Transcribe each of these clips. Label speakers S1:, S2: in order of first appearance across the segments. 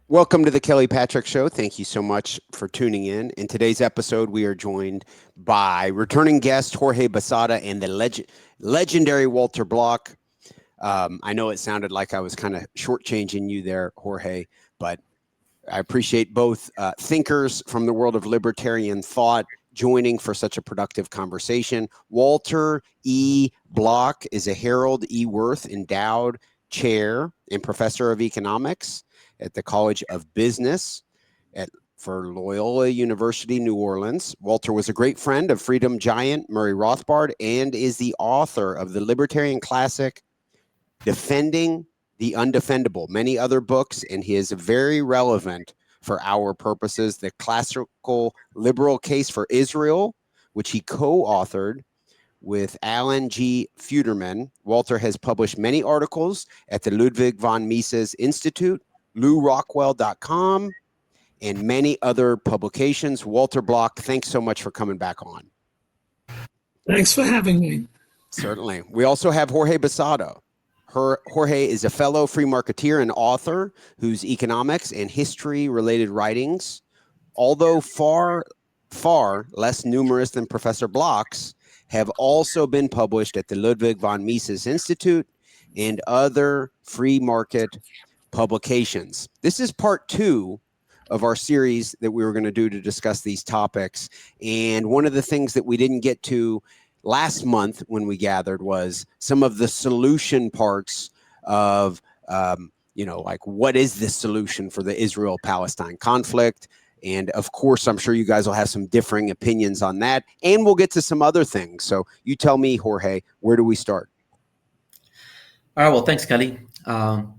S1: Welcome to the Kelly Patrick Show. Thank you so much for tuning in. In today's episode, we are joined by returning guest Jorge Besada and the legendary Walter Block. I know it sounded like I was kind of shortchanging you there, Jorge, but I appreciate both thinkers from the world of libertarian thought joining for such a productive conversation. Walter E. Block is a Harold E. Wirth Endowed Chair and Professor of Economics at the College of Business for Loyola University, New Orleans. Walter was a great friend of freedom giant Murray Rothbard and is the author of the libertarian classic, Defending the Undefendable, many other books, and he is very relevant for our purposes. The classical liberal case for Israel, which he co-authored with Alan G. Futerman. Walter has published many articles at the Ludwig von Mises Institute, LouRockwell.com, and many other publications. Walter Block, thanks so much for coming back on.
S2: Thanks for having me.
S1: Certainly. We also have Jorge Besada. Jorge is a fellow free marketeer and author whose economics and history-related writings, although far less numerous than Professor Block's, have also been published at the Ludwig von Mises Institute and other free market publications. This is part 2 of our series that we were going to do to discuss these topics. And one of the things that we didn't get to last month when we gathered was some of the solution parts of, like what is the solution for the Israel-Palestine conflict? And of course, I'm sure you guys will have some differing opinions on that. And we'll get to some other things. So you tell me, Jorge, where do we start?
S3: All right. Well, thanks, Kelly. So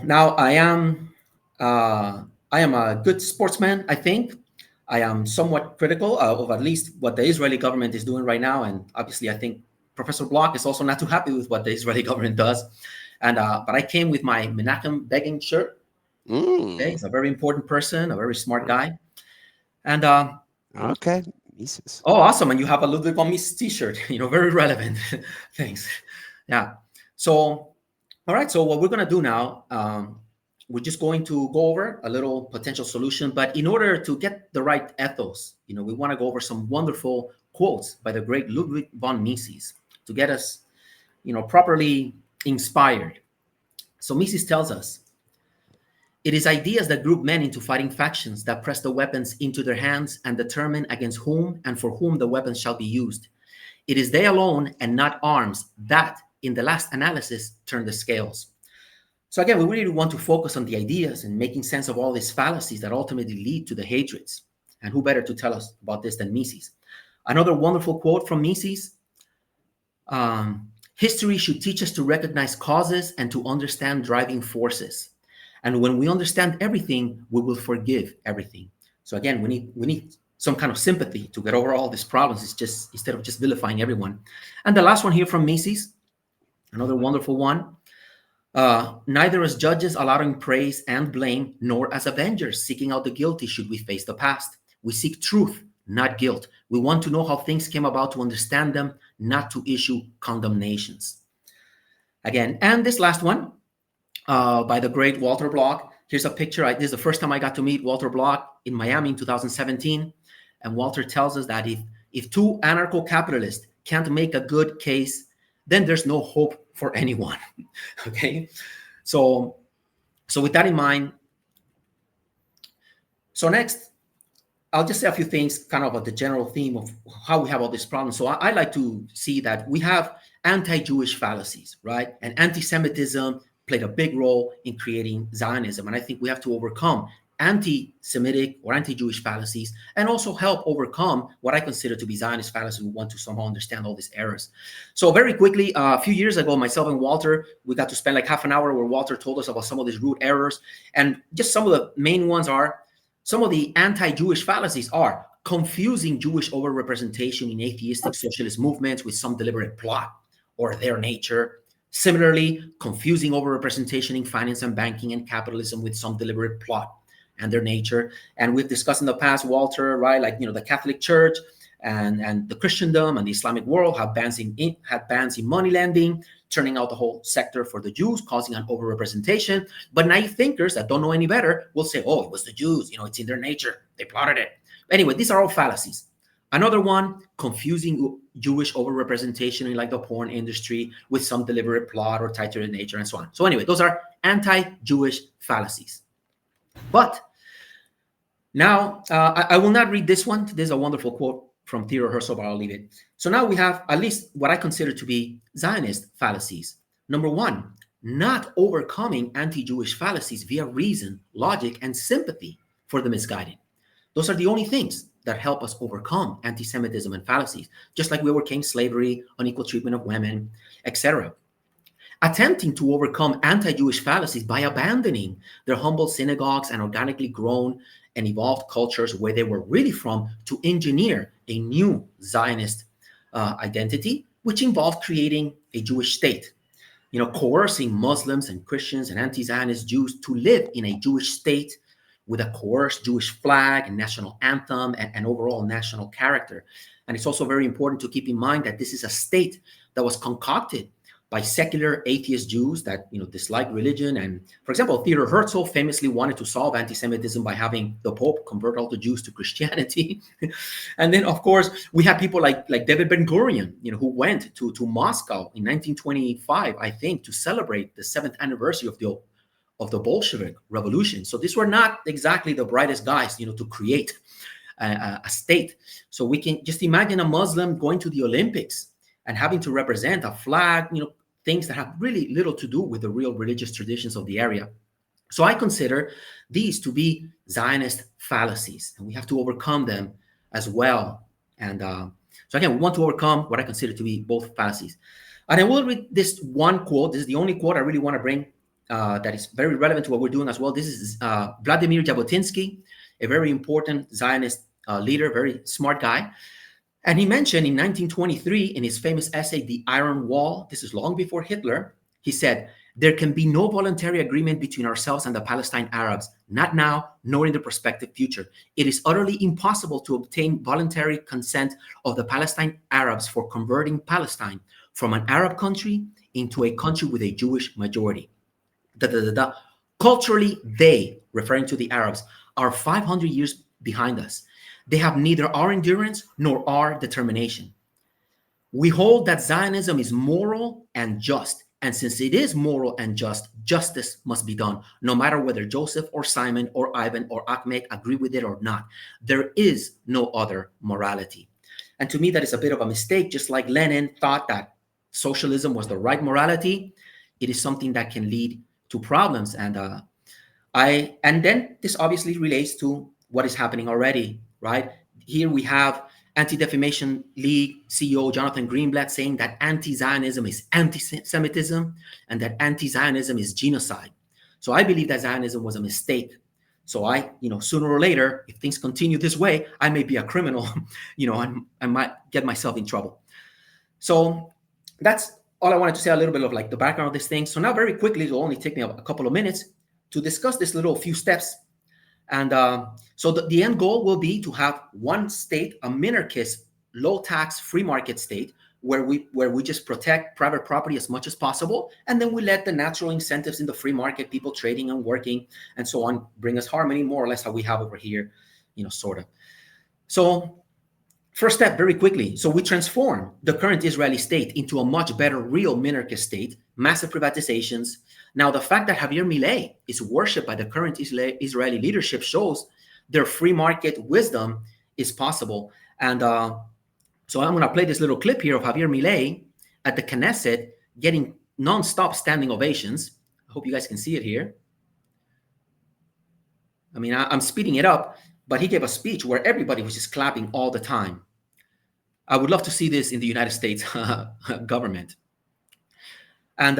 S3: now I am a good sportsman, I think. I am somewhat critical of at least what the Israeli government is doing right now. And obviously, I think Professor Block is also not too happy with what the Israeli government does. And but I came with my Menachem Begin shirt. Okay, he's a very important person, a very smart guy. And
S1: okay, Mises.
S3: Oh, awesome! And you have a Ludwig von Mises T-shirt. Very relevant. Thanks. Yeah. So, all right. So what we're gonna do now, we're just going to go over a little potential solution. But in order to get the right ethos, we want to go over some wonderful quotes by the great Ludwig von Mises to get us, properly inspired. So Mises tells us, it is ideas that group men into fighting factions that press the weapons into their hands and determine against whom and for whom the weapons shall be used. It is they alone and not arms that, in the last analysis, turn the scales. So again, we really want to focus on the ideas and making sense of all these fallacies that ultimately lead to the hatreds. And who better to tell us about this than Mises? Another wonderful quote from Mises, history should teach us to recognize causes and to understand driving forces. And when we understand everything, we will forgive everything. So again, we need some kind of sympathy to get over all these problems. It's just instead of just vilifying everyone. And the last one here from Mises, another wonderful one. Neither as judges allowing praise and blame, nor as avengers seeking out the guilty should we face the past. We seek truth, not guilt. We want to know how things came about to understand them, not to issue condemnations. Again, and this last one by the great Walter Block. Here's a picture. This is the first time I got to meet Walter Block in Miami in 2017. And Walter tells us that if two anarcho-capitalists can't make a good case, then there's no hope for anyone. Okay, so with that in mind, so next, I'll just say a few things kind of about the general theme of how we have all these problems. So I like to see that we have anti-Jewish fallacies, right? And anti-Semitism played a big role in creating Zionism. And I think we have to overcome anti-Semitic or anti-Jewish fallacies and also help overcome what I consider to be Zionist fallacies. We want to somehow understand all these errors. So very quickly, a few years ago, myself and Walter, we got to spend like half an hour where Walter told us about some of these root errors. And just some of the main ones are, some of the anti-Jewish fallacies are confusing Jewish overrepresentation in atheistic socialist movements with some deliberate plot or their nature. Similarly, confusing overrepresentation in finance and banking and capitalism with some deliberate plot and their nature. And we've discussed in the past, Walter, right, like, the Catholic Church and the Christendom and the Islamic world have bans in money lending, turning out the whole sector for the Jews, causing an overrepresentation. But naive thinkers that don't know any better will say, oh, it was the Jews, it's in their nature, they plotted it. Anyway, these are all fallacies. Another one, confusing Jewish overrepresentation in like the porn industry with some deliberate plot or tied to their nature and so on. So anyway, those are anti-Jewish fallacies. But now, I will not read this one. This is a wonderful quote from Theodor Herzl, but I'll leave it. So now we have at least what I consider to be Zionist fallacies. Number one, not overcoming anti-Jewish fallacies via reason, logic, and sympathy for the misguided. Those are the only things that help us overcome anti-Semitism and fallacies, just like we overcame slavery, unequal treatment of women, etc. Attempting to overcome anti-Jewish fallacies by abandoning their humble synagogues and organically grown and evolved cultures where they were really from to engineer a new Zionist identity, which involved creating a Jewish state, coercing Muslims and Christians and anti-Zionist Jews to live in a Jewish state with a coerced Jewish flag and national anthem and overall national character. And it's also very important to keep in mind that this is a state that was concocted by secular atheist Jews that dislike religion. And for example, Theodor Herzl famously wanted to solve anti-Semitism by having the Pope convert all the Jews to Christianity. And then, of course, we have people like David Ben Gurion, who went to Moscow in 1925, I think, to celebrate the 7th anniversary of the Bolshevik Revolution. So these were not exactly the brightest guys, to create a state. So we can just imagine a Muslim going to the Olympics and having to represent a flag, things that have really little to do with the real religious traditions of the area. So I consider these to be Zionist fallacies, and we have to overcome them as well. And so again, we want to overcome what I consider to be both fallacies. And I will read this one quote. This is the only quote I really want to bring that is very relevant to what we're doing as well. This is Vladimir Jabotinsky, a very important Zionist leader, very smart guy. And he mentioned in 1923 in his famous essay, The Iron Wall, this is long before Hitler, he said, there can be no voluntary agreement between ourselves and the Palestine Arabs, not now, nor in the prospective future. It is utterly impossible to obtain voluntary consent of the Palestine Arabs for converting Palestine from an Arab country into a country with a Jewish majority. Culturally, they, referring to the Arabs, are 500 years behind us. They have neither our endurance nor our determination. We hold that Zionism is moral and just. And since it is moral and just, justice must be done, no matter whether Joseph or Simon or Ivan or Ahmed agree with it or not. There is no other morality. And to me, that is a bit of a mistake. Just like Lenin thought that socialism was the right morality, it is something that can lead to problems. And then this obviously relates to what is happening already. Right here we have Anti-Defamation League CEO Jonathan Greenblatt saying that anti-Zionism is anti-Semitism and that anti-Zionism is genocide. So I believe that Zionism was a mistake. So sooner or later, if things continue this way, I may be a criminal, I might get myself in trouble. So that's all I wanted to say, a little bit of like the background of this thing. So now very quickly, it will only take me a couple of minutes to discuss this little few steps. And so the end goal will be to have one state, a minarchist, low-tax, free market state, where we just protect private property as much as possible, and then we let the natural incentives in the free market, people trading and working and so on, bring us harmony, more or less how we have over here, sort of. So first step, very quickly. So we transform the current Israeli state into a much better real minarchist state, massive privatizations. Now, the fact that Javier Milei is worshipped by the current Israeli leadership shows their free market wisdom is possible. And so I'm going to play this little clip here of Javier Milei at the Knesset getting nonstop standing ovations. I hope you guys can see it here. I mean, I'm speeding it up, but he gave a speech where everybody was just clapping all the time. I would love to see this in the United States government. And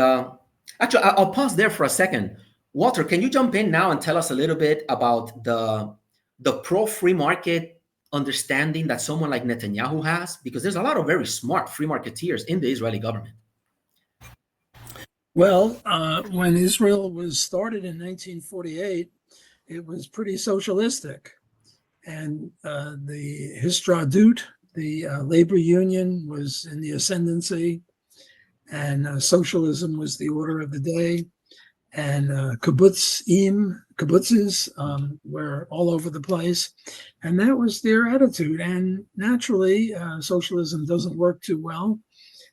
S3: actually, I'll pause there for a second. Walter, can you jump in now and tell us a little bit about the pro-free market understanding that someone like Netanyahu has? Because there's a lot of very smart free marketeers in the Israeli government.
S2: Well, when Israel was started in 1948, it was pretty socialistic. And the Histadrut, the labor union, was in the ascendancy. and socialism was the order of the day, and kibbutzes were all over the place, and that was their attitude. And naturally, socialism doesn't work too well,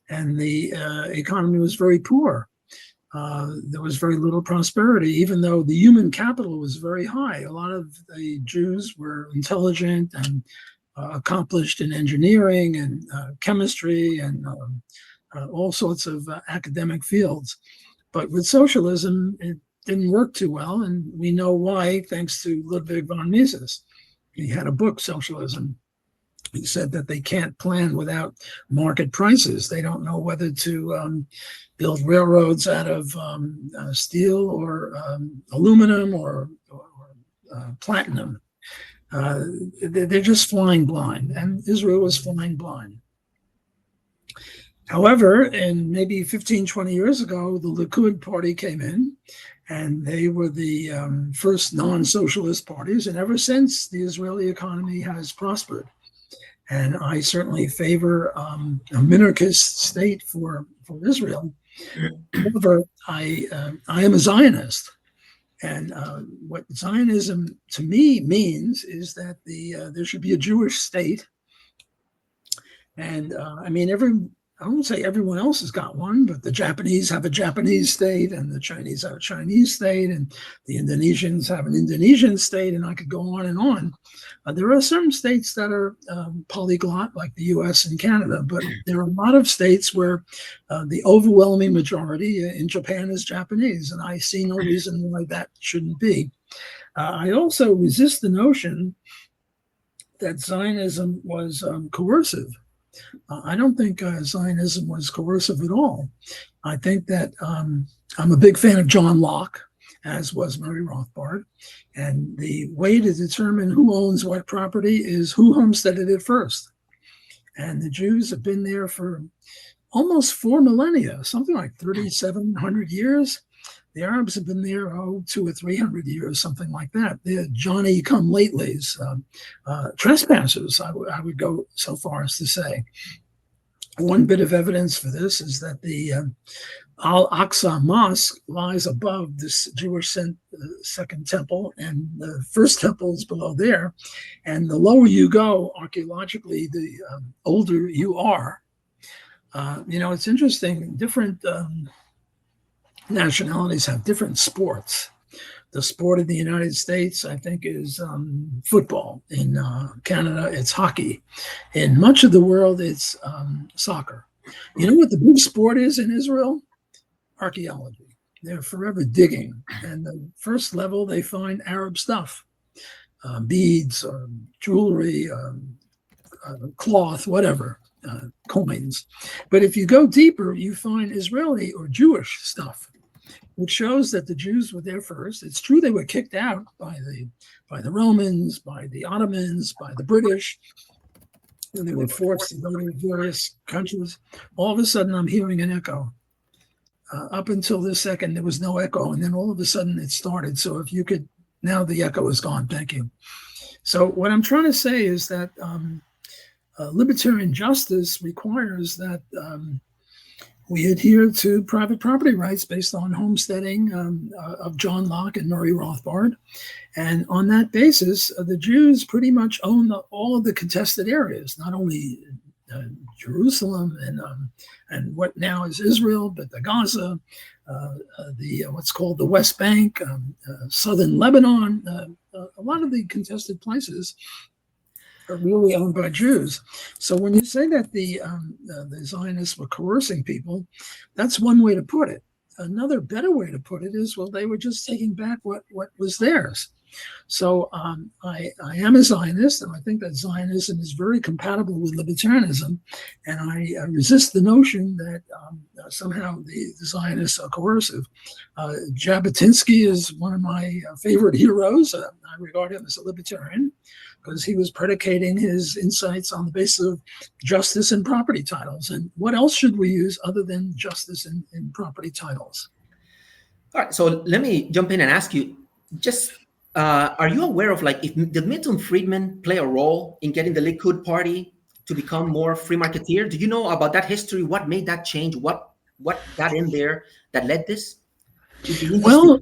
S2: and the economy was very poor. There was very little prosperity, even though the human capital was very high. A lot of the Jews were intelligent and accomplished in engineering and chemistry and all sorts of academic fields. But with socialism, it didn't work too well, and we know why, thanks to Ludwig von Mises. He had a book, Socialism. He said that they can't plan without market prices. They don't know whether to build railroads out of steel or aluminum or platinum. They're just flying blind, and Israel was flying blind. However, in maybe 15, 20 years ago, the Likud party came in, and they were the first non-socialist parties. And ever since, the Israeli economy has prospered. And I certainly favor a minarchist state for Israel. However, I am a Zionist. And what Zionism to me means is that there should be a Jewish state. And I mean, I won't say everyone else has got one, but the Japanese have a Japanese state, and the Chinese have a Chinese state, and the Indonesians have an Indonesian state, and I could go on and on. There are some states that are polyglot, like the US and Canada, but there are a lot of states where the overwhelming majority in Japan is Japanese, and I see no reason why that shouldn't be. I also resist the notion that Zionism was coercive. I don't think Zionism was coercive at all. I think that I'm a big fan of John Locke, as was Murray Rothbard. And the way to determine who owns what property is who homesteaded it first. And the Jews have been there for almost 4 millennia, something like 3,700 years. The Arabs have been there, 200 or 300 years, something like that. They're Johnny-come-latelys, trespassers, I would go so far as to say. One bit of evidence for this is that the Al-Aqsa Mosque lies above this Jewish second temple, and the first temple is below there. And the lower you go, archaeologically, the older you are. It's interesting, different nationalities have different sports. The sport of the United States, I think, is football. In Canada, it's hockey. In much of the world, it's soccer. You know what the big sport is in Israel? Archaeology. They're forever digging. And the first level, they find Arab stuff, beads, jewelry, cloth, whatever, coins. But if you go deeper, you find Israeli or Jewish stuff, which shows that the Jews were there first. It's true they were kicked out by the Romans, by the Ottomans, by the British, and they were forced to go to various countries. All of a sudden, I'm hearing an echo. Up until this second, there was no echo, and then all of a sudden it started. So if you could, now the echo is gone. Thank you. So what I'm trying to say is that libertarian justice requires that we adhere to private property rights based on homesteading of John Locke and Murray Rothbard. And on that basis, the Jews pretty much own all of the contested areas, not only Jerusalem and what now is Israel, but the Gaza, what's called the West Bank, southern Lebanon, a lot of the contested places are really owned by Jews. So when you say that the Zionists were coercing people, that's one way to put it. Another better way to put it is, well, they were just taking back what was theirs. So I am a Zionist, and I think that Zionism is very compatible with libertarianism, and I resist the notion that somehow the Zionists are coercive. Jabotinsky is one of my favorite heroes. I regard him as a libertarian because he was predicating his insights on the basis of justice and property titles. And what else should we use other than justice and property titles?
S3: All right, so let me jump in and ask you, just are you aware of, like, did Milton Friedman play a role in getting the Likud party to become more free marketeer? Do you know about that history? What made that change? What what got in there that led this?
S2: Well,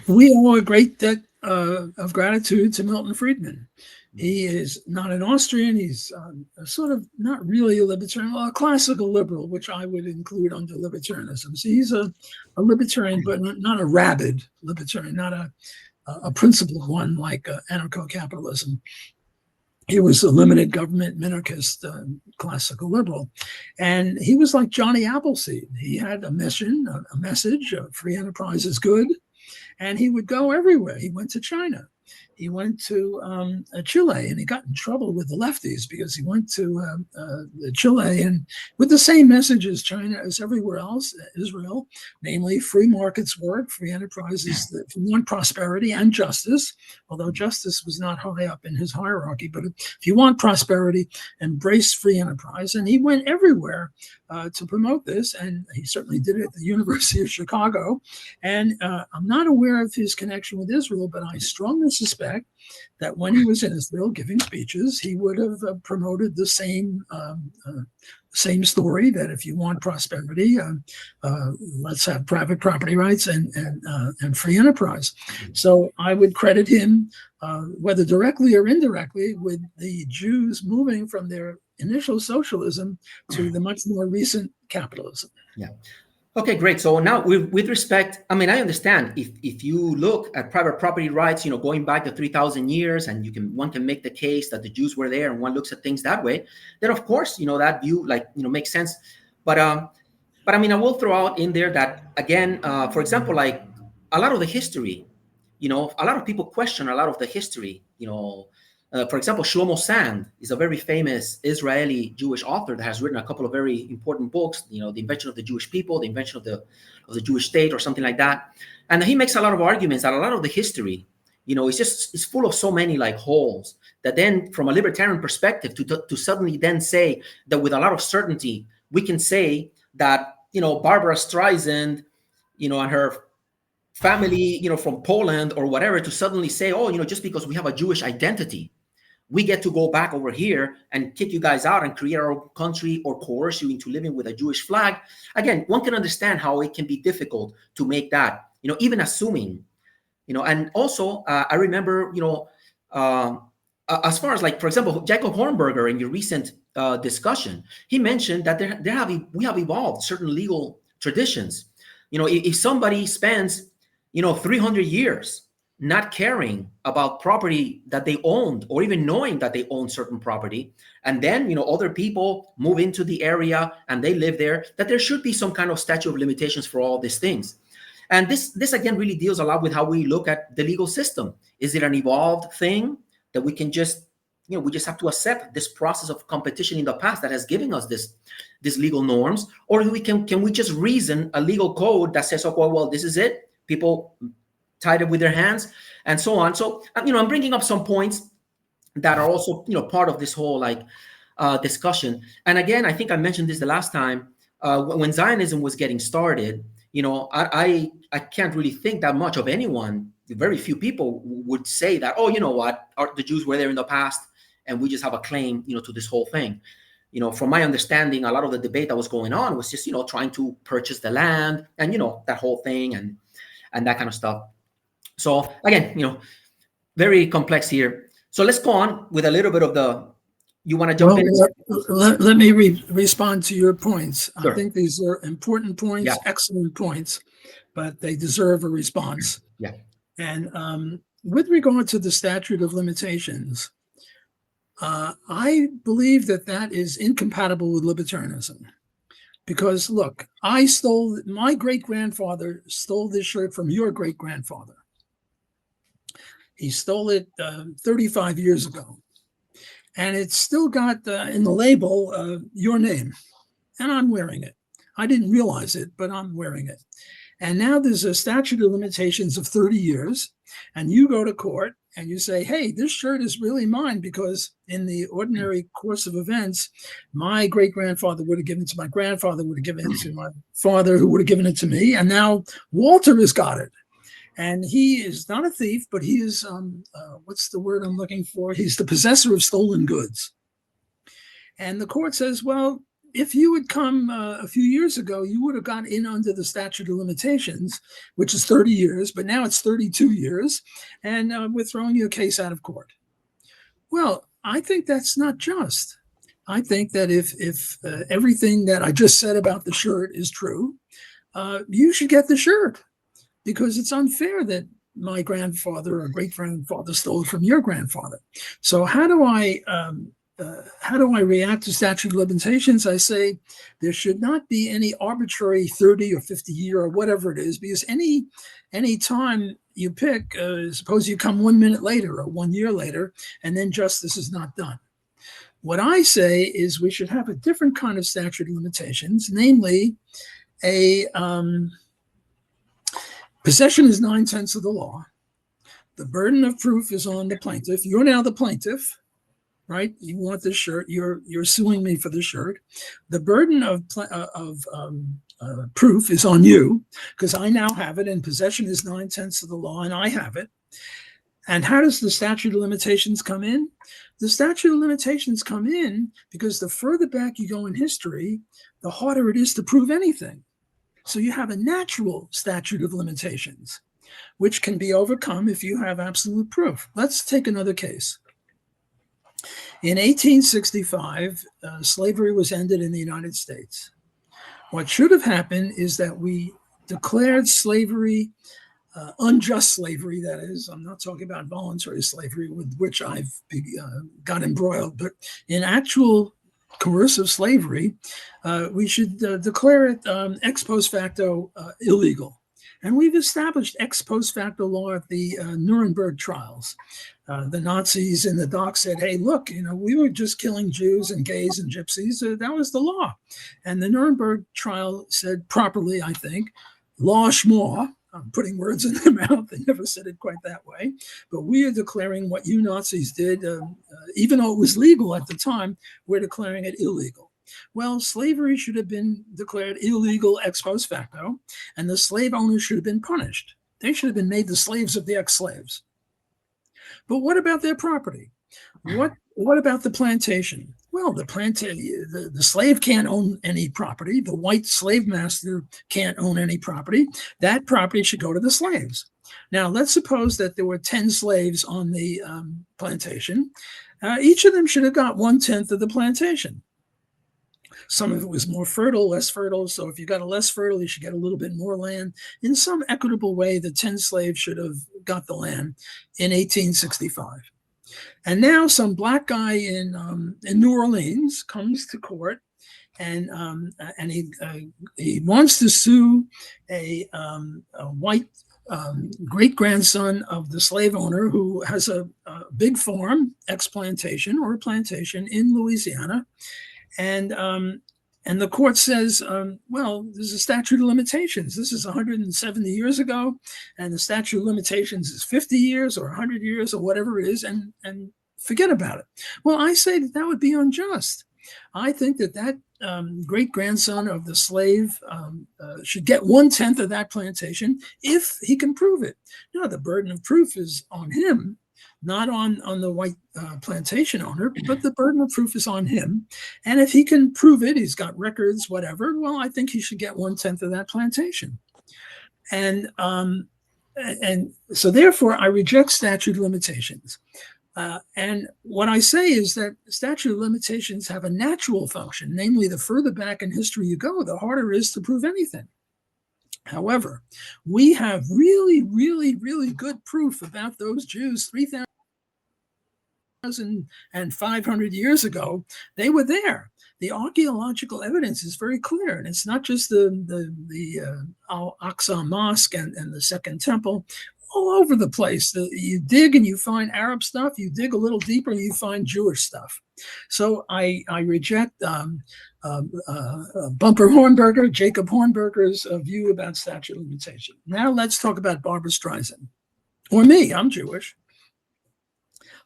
S2: we owe a great debt of gratitude to Milton Friedman. He is not an Austrian. He's sort of not really a libertarian, well, a classical liberal, which I would include under libertarianism. So he's a libertarian, but not a rabid libertarian, not a principled one like anarcho-capitalism. He was a limited government minarchist, classical liberal. And he was like Johnny Appleseed. He had a mission, a message, free enterprise is good. And he would go everywhere. He went to China. He went to Chile, and he got in trouble with the lefties because he went to Chile and with the same message as China as everywhere else, Israel, namely free markets work, free enterprises, if you want prosperity and justice, although justice was not high up in his hierarchy, but if you want prosperity, embrace free enterprise. And he went everywhere to promote this, and he certainly did it at the University of Chicago. And I'm not aware of his connection with Israel, but I strongly suspect that when he was in Israel giving speeches, he would have promoted the same story, that if you want prosperity, let's have private property rights and free enterprise. So I would credit him, whether directly or indirectly, with the Jews moving from their initial socialism to the much more recent capitalism.
S3: Yeah. Okay, great. So now with respect, I mean, I understand if you look at private property rights, going back to 3,000 years, and one can make the case that the Jews were there, and one looks at things that way, then of course, that view makes sense. But I mean, I will throw out in there that, again, for example, like a lot of the history, a lot of people question a lot of the history, for example, Shlomo Sand is a very famous Israeli Jewish author that has written a couple of very important books, the invention of the Jewish people, the invention of the Jewish state, or something like that. And he makes a lot of arguments that a lot of the history, it's full of so many like holes that then from a libertarian perspective to suddenly then say that with a lot of certainty, we can say that, Barbara Streisand, and her family, from Poland or whatever, to suddenly say, oh, just because we have a Jewish identity, we get to go back over here and kick you guys out and create our own country or coerce you into living with a Jewish flag. Again, one can understand how it can be difficult to make that, even assuming, and also I remember, as far as like, for example, Jacob Hornberger in your recent discussion, he mentioned that we have evolved certain legal traditions. If somebody spends, 300 years not caring about property that they owned, or even knowing that they own certain property, and then other people move into the area and they live there, that there should be some kind of statute of limitations for all these things. And this again really deals a lot with how we look at the legal system. Is it an evolved thing that we can just we just have to accept this process of competition in the past that has given us these legal norms, or can we just reason a legal code that says, okay, well, this is it, people tied it with their hands, and so on. So, I'm bringing up some points that are also, part of this whole discussion. And again, I think I mentioned this the last time, when Zionism was getting started, I can't really think that much of anyone. Very few people would say that, oh, the Jews were there in the past, and we just have a claim, to this whole thing. From my understanding, a lot of the debate that was going on was just, trying to purchase the land and, that whole thing and that kind of stuff. So again, very complex here. So let's go on with a little bit of you want to jump in?
S2: Let me respond to your points. Sure. I think these are important points,
S3: yeah.
S2: Excellent points, but they deserve a response.
S3: Yeah.
S2: And with regard to the statute of limitations, I believe that is incompatible with libertarianism. Because look, my great-grandfather stole this shirt from your great-grandfather. He stole it 35 years ago. And it's still got in the label your name. And I'm wearing it. I didn't realize it, but I'm wearing it. And now there's a statute of limitations of 30 years. And you go to court and you say, hey, this shirt is really mine, because in the ordinary course of events, my great-grandfather would have given it to my grandfather, would have given it to my father, who would have given it to me. And now Walter has got it. And he is not a thief, but he is, what's the word I'm looking for? He's the possessor of stolen goods. And the court says, well, if you had come a few years ago, you would have got in under the statute of limitations, which is 30 years, but now it's 32 years, and we're throwing you a case out of court. Well, I think that's not just. I think that if everything that I just said about the shirt is true, you should get the shirt, because it's unfair that my grandfather or great-grandfather stole it from your grandfather. So how do I react to statute of limitations? I say there should not be any arbitrary 30 or 50 year or whatever it is, because any time you pick, suppose you come 1 minute later or 1 year later, and then justice is not done. What I say is we should have a different kind of statute of limitations, namely a possession is 9/10 of the law. The burden of proof is on the plaintiff. You're now the plaintiff, right? You want this shirt. You're suing me for the shirt. The burden of proof is on you, because I now have it, and possession is 9/10 of the law, and I have it. And how does the statute of limitations come in? The statute of limitations come in because the further back you go in history, the harder it is to prove anything. So you have a natural statute of limitations, which can be overcome if you have absolute proof. Let's take another case. In 1865, slavery was ended in the United States. What should have happened is that we declared slavery, unjust slavery, that is. I'm not talking about voluntary slavery, with which I've got embroiled, but in actual coercive slavery, we should declare it ex post facto illegal. And we've established ex post facto law at the Nuremberg trials. The Nazis in the dock said, hey, look, we were just killing Jews and gays and gypsies. That was the law. And the Nuremberg trial said properly, I think, law schmore. I'm putting words in their mouth. They never said it quite that way. But we are declaring what you Nazis did, even though it was legal at the time, we're declaring it illegal. Well, slavery should have been declared illegal ex post facto, and the slave owners should have been punished. They should have been made the slaves of the ex-slaves. But what about their property? What about the plantation? Well, the slave can't own any property. The white slave master can't own any property. That property should go to the slaves. Now, let's suppose that there were 10 slaves on the plantation. Each of them should have got 1/10 of the plantation. Some of it was more fertile, less fertile. So if you got a less fertile, you should get a little bit more land. In some equitable way, the 10 slaves should have got the land in 1865. And now some black guy in New Orleans comes to court, and he wants to sue a white great-grandson of the slave owner who has a big farm, ex-plantation or a plantation in Louisiana. And the court says, well, there's a statute of limitations. This is 170 years ago, and the statute of limitations is 50 years or 100 years or whatever it is, and forget about it. Well, I say that would be unjust. I think that great-grandson of the slave should get 1/10 of that plantation if he can prove it. Now, the burden of proof is on him, not on the white plantation owner, but the burden of proof is on him. And if he can prove it, he's got records, whatever, well, I think he should get 1/10 of that plantation. And so therefore, I reject statute of limitations. And what I say is that statute of limitations have a natural function, namely, the further back in history you go, the harder it is to prove anything. However, we have really, really, really good proof about those Jews 3,500 years ago. They were there. The archaeological evidence is very clear, and it's not just the Al-Aqsa Mosque and the Second Temple. All over the place. You dig and you find Arab stuff. You dig a little deeper and you find Jewish stuff. So I reject Bumper Hornberger, Jacob Hornberger's view about statute of limitation. Now let's talk about Barbra Streisand. Or me, I'm Jewish.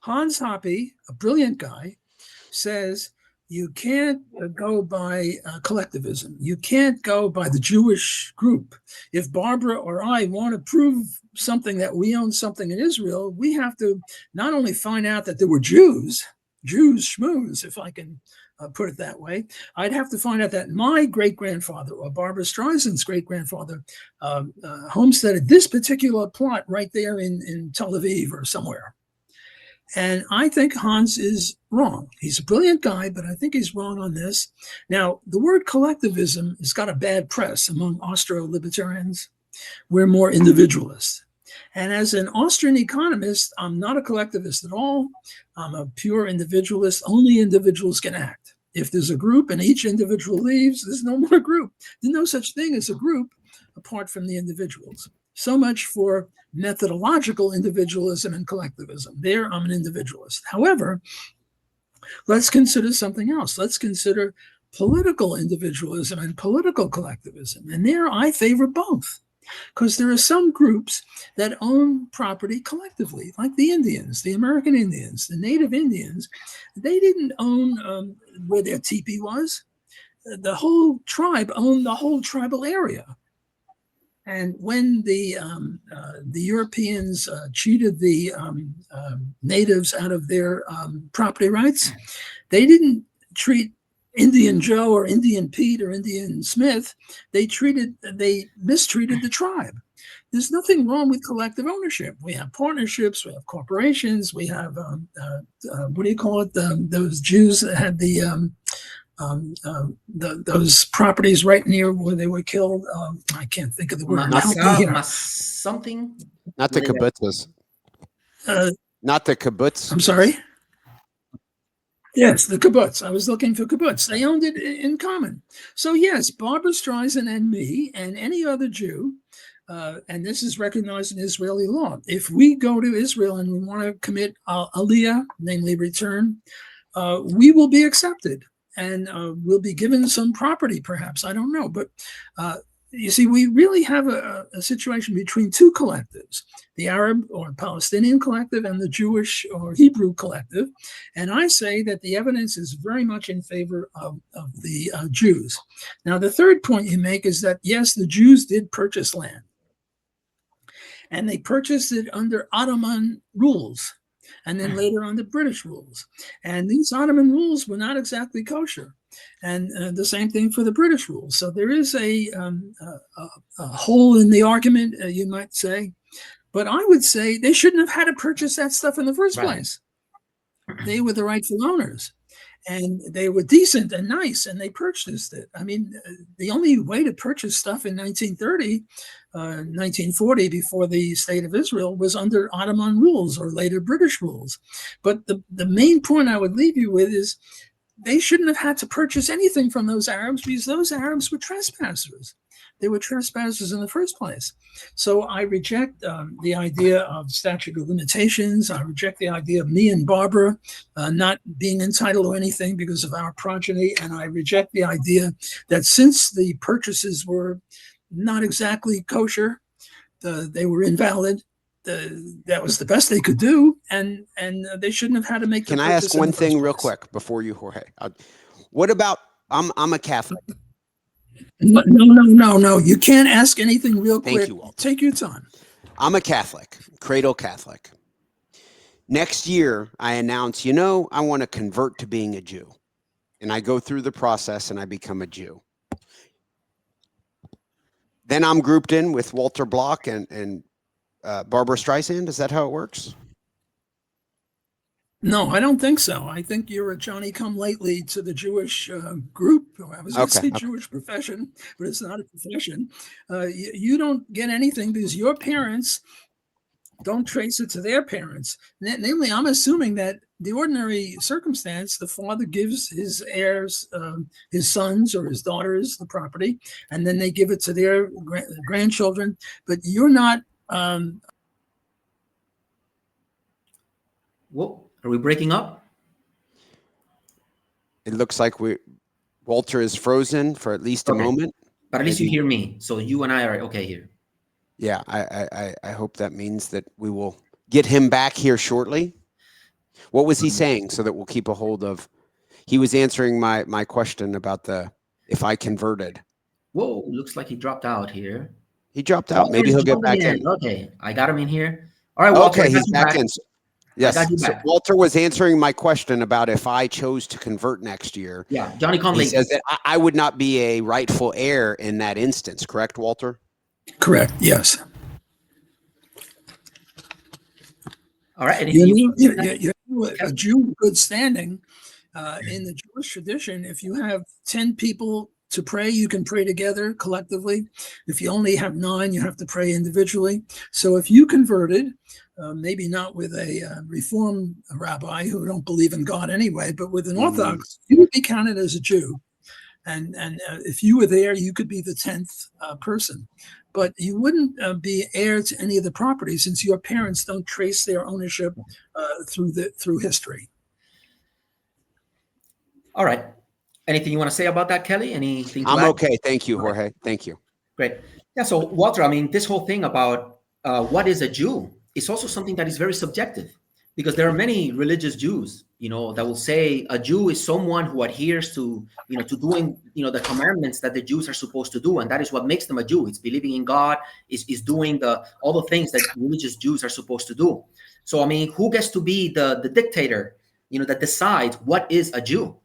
S2: Hans Hoppe, a brilliant guy, says you can't go by collectivism. You can't go by the Jewish group. If Barbara or I want to prove something that we own something in Israel, we have to not only find out that there were Jews schmooze, if I can put it that way. I'd have to find out that my great-grandfather or Barbara Streisand's great-grandfather homesteaded this particular plot right there in Tel Aviv or somewhere. And I think Hans is wrong. He's a brilliant guy, but I think he's wrong on this. Now, the word collectivism has got a bad press among Austro-libertarians. We're more individualist. And as an Austrian economist, I'm not a collectivist at all. I'm a pure individualist. Only individuals can act. If there's a group and each individual leaves, there's no more group. There's no such thing as a group apart from the individuals. So much for methodological individualism and collectivism. There, I'm an individualist. However, let's consider something else. Let's consider political individualism and political collectivism. And there, I favor both. Because there are some groups that own property collectively, like the Indians, the American Indians, the Native Indians. They didn't own where their teepee was. The whole tribe owned the whole tribal area. And when the Europeans cheated the natives out of their property rights, they didn't treat Indian Joe or Indian Pete or Indian Smith. They mistreated the tribe. There's nothing wrong with collective ownership. We have partnerships, we have corporations, we have what do you call it? Those Jews that had those properties right near where they were killed. I can't think of the word.
S3: Something.
S1: Not the kibbutzes. Not the kibbutz.
S2: I'm sorry. Yes, the kibbutz. I was looking for kibbutz. They owned it in common. So yes, Barbara Streisand and me and any other Jew, and this is recognized in Israeli law. If we go to Israel and we want to commit aliyah, namely return, we will be accepted and we'll be given some property, perhaps. I don't know, but you see, we really have a situation between two collectives, the Arab or Palestinian collective and the Jewish or Hebrew collective. And I say that the evidence is very much in favor of the Jews. Now, the third point you make is that, yes, the Jews did purchase land. And they purchased it under Ottoman rules, and then later under British rules. And these Ottoman rules were not exactly kosher. And the same thing for the British rules. So there is a hole in the argument, you might say. But I would say they shouldn't have had to purchase that stuff in the first place. They were the rightful owners. And they were decent and nice, and they purchased it. I mean, the only way to purchase stuff in 1930, 1940, before the State of Israel, was under Ottoman rules or later British rules. But the main point I would leave you with is they shouldn't have had to purchase anything from those Arabs because those Arabs were trespassers. They were trespassers in the first place. So I reject the idea of statute of limitations. I reject the idea of me and Barbara not being entitled to anything because of our progeny. And I reject the idea that since the purchases were not exactly kosher, they were invalid. That was the best they could do, and they shouldn't have had to make.
S1: Can I ask one thing real quick before you, Jorge? What about I'm a Catholic.
S2: No. You can't ask anything real quick.
S1: Thank you, Walter.
S2: Take your time.
S1: I'm a Catholic, cradle Catholic. Next year, I announce, I want to convert to being a Jew. And I go through the process and I become a Jew. Then I'm grouped in with Walter Block and Barbara Streisand. Is that how it works?
S2: No, I don't think so. I think you're a Johnny-come-lately to the Jewish group. I was going to say Jewish profession, but it's not a profession. You don't get anything because your parents don't trace it to their parents. Namely, I'm assuming that the ordinary circumstance, the father gives his heirs, his sons or his daughters, the property, and then they give it to their grandchildren. But you're not.
S3: Whoa. Are we breaking up?
S1: It looks like Walter is frozen for at least a moment.
S3: But at least you hear me. So you and I are okay here.
S1: Yeah, I hope that means that we will get him back here shortly. What was he saying so that we'll keep a hold of? He was answering my question about if I converted.
S3: Whoa, looks like he dropped out here.
S1: He dropped out. Maybe he'll get back in.
S3: Okay, I got him in here. All right, Walter.
S1: Okay, he's back in. Yes.
S3: I got you
S1: So
S3: back.
S1: Walter was answering my question about if I chose to convert next year.
S3: Yeah, Johnny come
S1: He
S3: late.
S1: says that I would not be a rightful heir in that instance. Correct, Walter?
S2: Correct. Yes.
S3: All right. And
S2: You a Jew in good standing in the Jewish tradition. If you have 10 people to pray, you can pray together collectively. If you only have 9, you have to pray individually. So if you converted, maybe not with a Reform rabbi who don't believe in God anyway, but with an Orthodox, you would be counted as a Jew. And if you were there, you could be the 10th person. But you wouldn't be heir to any of the property since your parents don't trace their ownership through history.
S3: all right. Anything you want to say about that, Kelly? Anything to
S1: I'm
S3: add?
S1: okay. Thank you, Jorge. Thank you.
S3: Great. Yeah. So Walter, I mean, this whole thing about what is a Jew is also something that is very subjective, because there are many religious Jews, that will say a Jew is someone who adheres to, to doing, the commandments that the Jews are supposed to do, and that is what makes them a Jew. It's believing in God, is doing all the things that religious Jews are supposed to do. So I mean, who gets to be the dictator, that decides what is a Jew?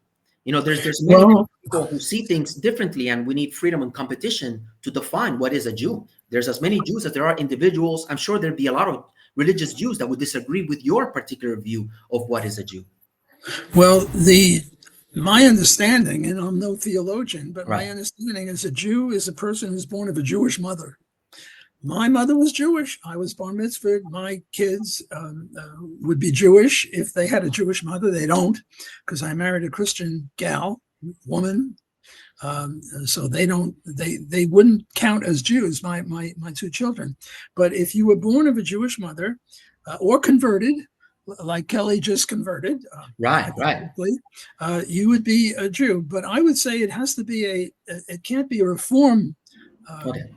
S3: There's many people who see things differently, and we need freedom and competition to define what is a Jew. There's as many Jews as there are individuals. I'm sure there'd be a lot of religious Jews that would disagree with your particular view of what is a Jew.
S2: Well, my understanding, and I'm no theologian, but
S3: Right.
S2: my understanding is a Jew is a person who's born of a Jewish mother. My mother was Jewish. I was bar mitzvahed. My kids would be Jewish if they had a Jewish mother. They don't, because I married a Christian woman. So they wouldn't count as Jews, my 2 children. But if you were born of a Jewish mother or converted, like Kelly just converted,
S3: Right.
S2: you would be a Jew. But I would say it has to be it can't be a Reform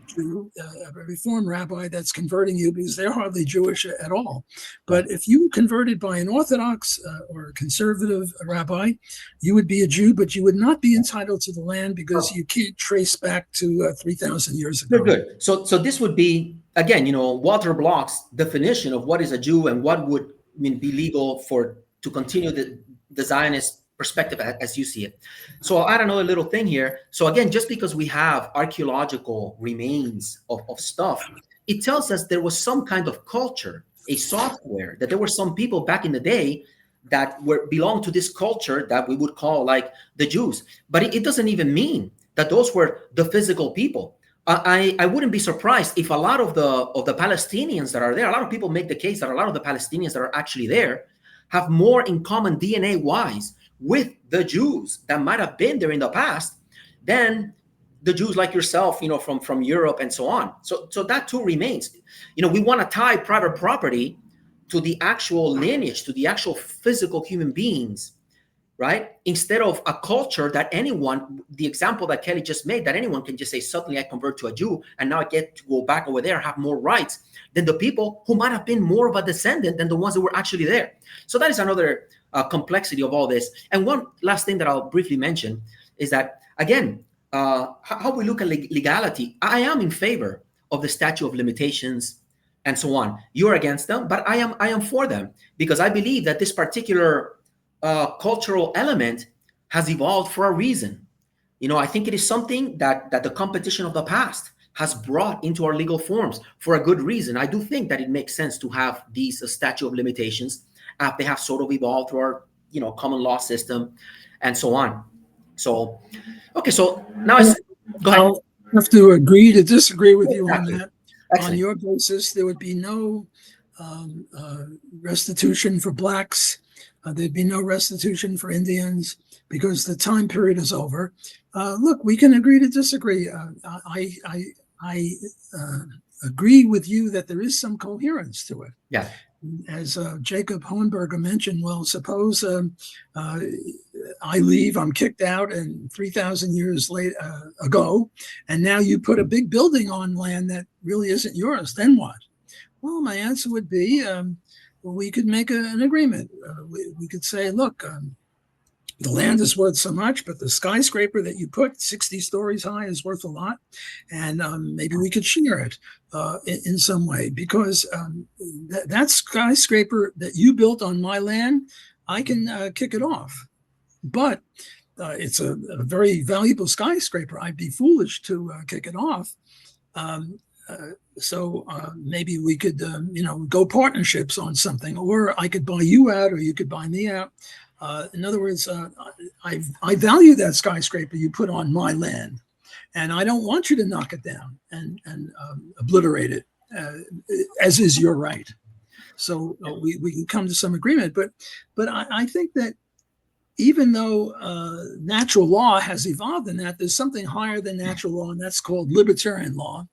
S2: Jew, a Reform rabbi that's converting you, because they're hardly Jewish at all. But if you were converted by an Orthodox or a conservative rabbi, you would be a Jew, but you would not be entitled to the land because you can't trace back to 3,000 years ago.
S3: Good. So this would be, again, Walter Block's definition of what is a Jew and what would be legal to continue the Zionist perspective as you see it. So I'll add another little thing here. So again, just because we have archaeological remains of stuff, it tells us there was some kind of culture, a software, that there were some people back in the day that belonged to this culture that we would call like the Jews. But it doesn't even mean that those were the physical people. I wouldn't be surprised if a lot of the Palestinians that are there, a lot of people make the case that a lot of the Palestinians that are actually there have more in common DNA-wise with the Jews that might have been there in the past than the Jews like yourself, from Europe and so on. So that too remains. We want to tie private property to the actual lineage, to the actual physical human beings, right? Instead of a culture that anyone, the example that Kelly just made, that anyone can just say, suddenly I convert to a Jew and now I get to go back over there, have more rights than the people who might have been more of a descendant than the ones that were actually there. So that is another complexity of all this. And one last thing that I'll briefly mention is that, again, how we look at legality. I am in favor of the statute of limitations and so on. You're against them, but I am for them, because I believe that this particular cultural element has evolved for a reason. I think it is something that the competition of the past has brought into our legal forms for a good reason. I do think that it makes sense to have these statute of limitations. They have sort of evolved through our common law system and so on. So okay, so now go ahead.
S2: I'll have to agree to disagree with you on that.
S3: Excellent.
S2: On your basis, there would be no restitution for blacks. There'd be no restitution for Indians because the time period is over. Look, we can agree to disagree. I agree with you that there is some coherence to it.
S3: Yeah.
S2: As Jacob Hohenberger mentioned, well, suppose I leave, I'm kicked out, and 3,000 years ago, and now you put a big building on land that really isn't yours. Then what? Well, my answer would be, we could make an agreement. We could say, look, the land is worth so much, but the skyscraper that you put 60 stories high is worth a lot. And maybe we could share it in some way, because that skyscraper that you built on my land, I can kick it off. But it's a very valuable skyscraper. I'd be foolish to kick it off. So maybe we could, go partnerships on something, or I could buy you out, or you could buy me out. In other words, I value that skyscraper you put on my land, and I don't want you to knock it down and obliterate it, as is your right. So we can come to some agreement. But I think that even though natural law has evolved in that, there's something higher than natural law, and that's called libertarian law.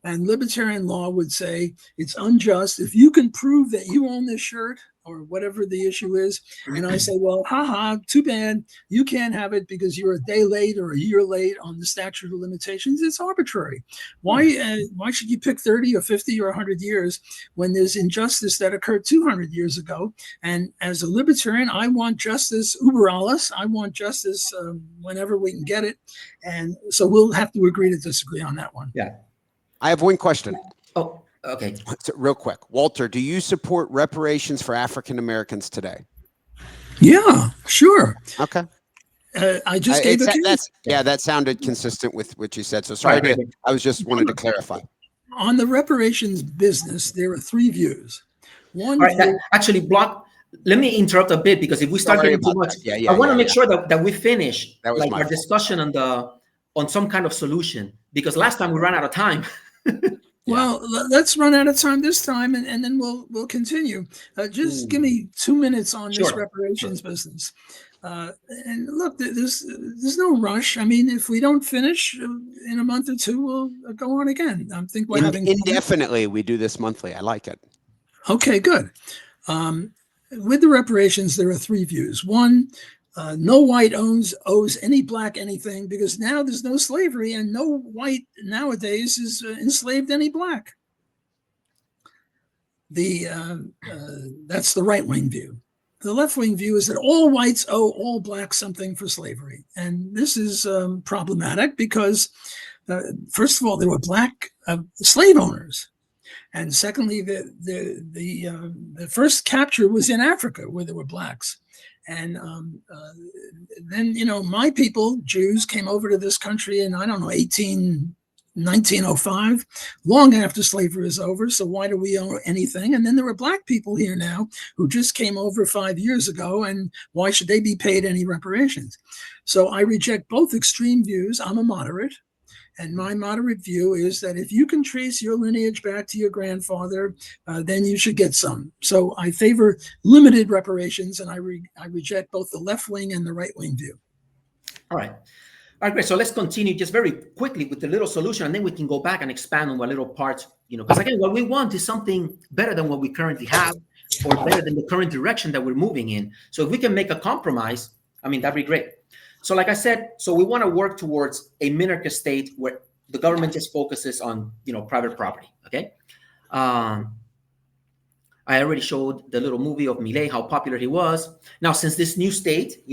S2: And libertarian law would say it's unjust if you can prove that you own this shirt or whatever the issue is. And I say, well, haha, too bad. You can't have it because you're a day late or a year late on the statute of limitations. It's arbitrary. Why should you pick 30 or 50 or 100 years when there's injustice that occurred 200 years ago? And as a libertarian, I want justice uber alles. I want justice whenever we can get it. And so we'll have to agree to disagree on that one.
S3: Yeah.
S1: I have one question.
S3: Oh, okay.
S1: So real quick. Walter, do you support reparations for African Americans today?
S2: Yeah, sure.
S1: Okay.
S2: I just gave it.
S1: That sounded consistent with what you said. So sorry, I was just wanted to clarify.
S2: On the reparations business, there are three views. One,
S3: actually, Block. Let me interrupt a bit, because if we start getting too much, I want to make sure that we finish our discussion on some kind of solution, because last time we ran out of time.
S2: Well, let's run out of time this time, and then we'll continue. Just give me 2 minutes on this reparations business. And look, there's no rush. I mean, if we don't finish in a month or two, we'll go on again. I think we're having
S1: indefinitely. We do this monthly. I like it.
S2: Okay, good. With the reparations, there are three views. One, no white owes any black anything, because now there's no slavery, and no white nowadays is enslaved any black. That's the right-wing view. The left-wing view is that all whites owe all blacks something for slavery, and this is problematic because, first of all, there were black slave owners, and secondly, the first capture was in Africa, where there were blacks. And then, my people, Jews, came over to this country in, 1905, long after slavery was over. So why do we owe anything? And then there were black people here now who just came over 5 years ago, and why should they be paid any reparations? So I reject both extreme views. I'm a moderate. And my moderate view is that if you can trace your lineage back to your grandfather, then you should get some. So I favor limited reparations, and I reject both the left wing and the right wing view.
S3: All right, great. So let's continue just very quickly with the little solution, and then we can go back and expand on what little parts, because again, what we want is something better than what we currently have, or better than the current direction that we're moving in. So if we can make a compromise, that'd be great. So like I said, we want to work towards a minarchist state where the government just focuses on, private property, okay? I already showed the little movie of Milei, how popular he was. Now, since this new state,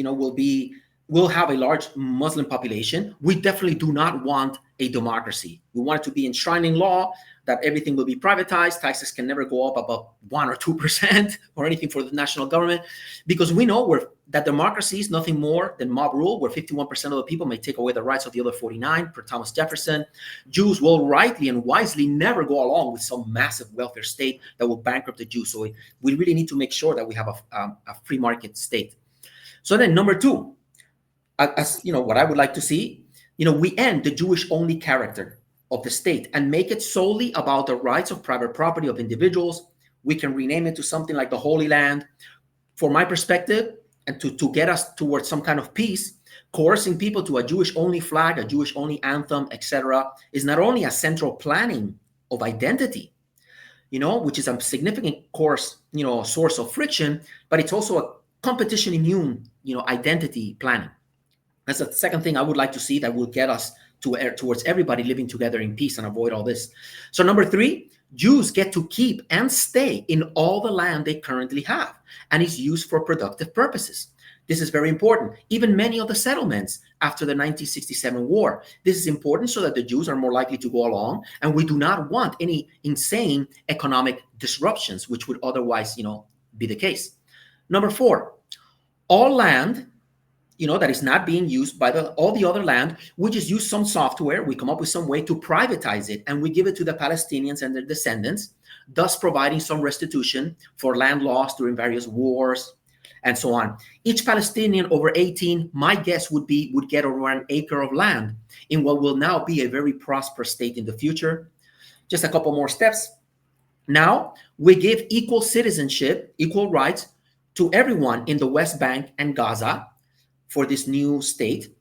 S3: will have a large Muslim population, we definitely do not want a democracy. We want it to be enshrined in law that everything will be privatized. Taxes can never go up above 1 or 2% or anything for the national government, because we know that democracy is nothing more than mob rule, where 51% of the people may take away the rights of the other 49, per Thomas Jefferson. Jews will rightly and wisely never go along with some massive welfare state that will bankrupt the Jews. So we really need to make sure that we have a free market state. So then number two, as what I would like to see, we end the Jewish-only character of the state and make it solely about the rights of private property of individuals. We can rename it to something like the Holy Land. For my perspective, and to get us towards some kind of peace, coercing people to a Jewish-only flag, a Jewish-only anthem, etc., is not only a central planning of identity, which is a significant source of friction, but it's also a competition-immune, identity planning. That's the second thing I would like to see that will get us towards everybody living together in peace and avoid all this. So number three, Jews get to keep and stay in all the land they currently have, and is used for productive purposes. This is very important. Even many of the settlements after the 1967 war. This is important so that the Jews are more likely to go along, and we do not want any insane economic disruptions, which would otherwise, be the case. Number 4, all land, that is not being used by all the other land, we just use some software, we come up with some way to privatize it, and we give it to the Palestinians and their descendants, thus providing some restitution for land lost during various wars, and so on. Each Palestinian over 18, my guess would get over an acre of land in what will now be a very prosperous state in the future. Just a couple more steps. Now, we give equal citizenship, equal rights to everyone in the West Bank and Gaza for this new state,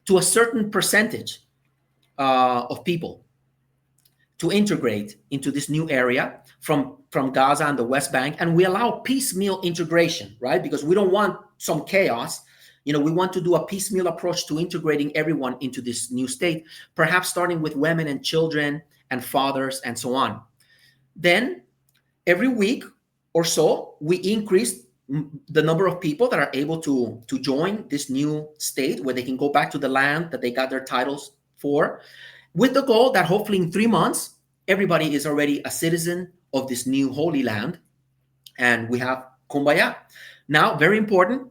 S3: to a certain percentage of people to integrate into this new area from Gaza and the West Bank. And we allow piecemeal integration, right? Because we don't want some chaos. We want to do a piecemeal approach to integrating everyone into this new state, perhaps starting with women and children and fathers and so on. Then every week or so, we increase the number of people that are able to join this new state where they can go back to the land that they got their titles for, with the goal that hopefully in 3 months, everybody is already a citizen of this new Holy Land, and we have Kumbaya. Now, very important,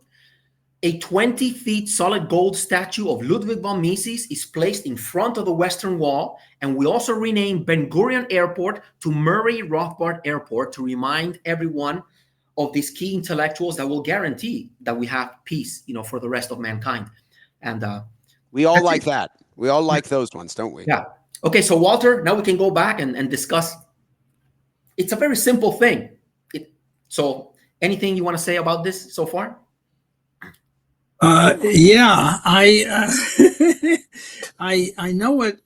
S3: a 20-feet solid gold statue of Ludwig von Mises is placed in front of the Western Wall, and we also renamed Ben Gurion Airport to Murray Rothbard Airport to remind everyone of these key intellectuals that will guarantee that we have peace, for the rest of mankind. And
S1: we all like that. We all like those ones, don't we?
S3: Yeah. Okay, so Walter, now we can go back and discuss. It's a very simple thing. So anything you want to say about this so far?
S2: Yeah, I know what